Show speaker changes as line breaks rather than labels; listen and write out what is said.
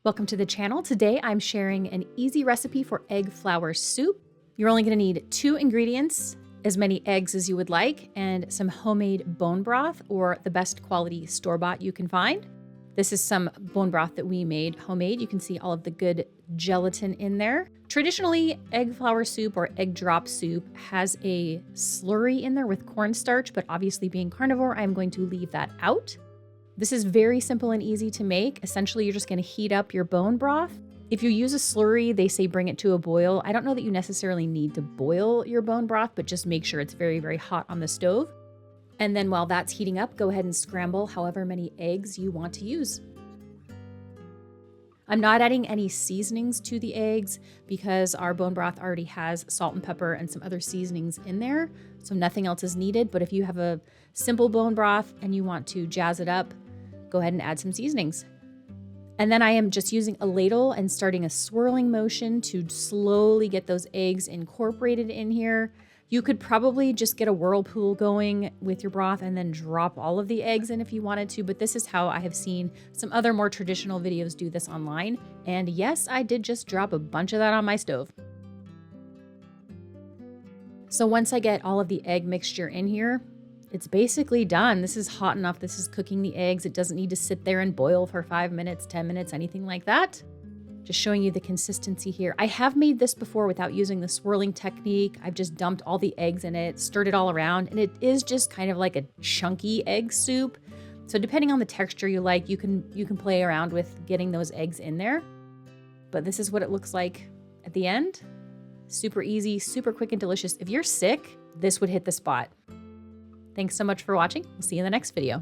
Welcome to the channel. Today I'm sharing an easy recipe for egg flour soup. You're only going to need 2 ingredients, as many eggs as you would like, and some homemade bone broth or the best quality store-bought you can find. This is some bone broth that we made homemade. You can see all of the good gelatin in there. Traditionally, egg flour soup or egg drop soup has a slurry in there with cornstarch, but obviously being carnivore, I'm going to leave that out. This is very simple and easy to make. Essentially, you're just going to heat up your bone broth. If you use a slurry, they say bring it to a boil. I don't know that you necessarily need to boil your bone broth, but just make sure it's very, very hot on the stove. And then while that's heating up, go ahead and scramble however many eggs you want to use. I'm not adding any seasonings to the eggs because our bone broth already has salt and pepper and some other seasonings in there, so nothing else is needed. But if you have a simple bone broth and you want to jazz it up, go ahead and add some seasonings. And then I am just using a ladle and starting a swirling motion to slowly get those eggs incorporated in here. You could probably just get a whirlpool going with your broth and then drop all of the eggs in if you wanted to, but this is how I have seen some other more traditional videos do this online. And yes, I did just drop a bunch of that on my stove. So once I get all of the egg mixture in here, it's basically done. This is hot enough. This is cooking the eggs. It doesn't need to sit there and boil for 5 minutes, 10 minutes, anything like that. Just showing you the consistency here. I have made this before without using the swirling technique. I've just dumped all the eggs in it, stirred it all around, and it is just kind of like a chunky egg soup. So depending on the texture you like, you can play around with getting those eggs in there. But this is what it looks like at the end. Super easy, super quick and delicious. If you're sick, this would hit the spot. Thanks so much for watching. We'll see you in the next video.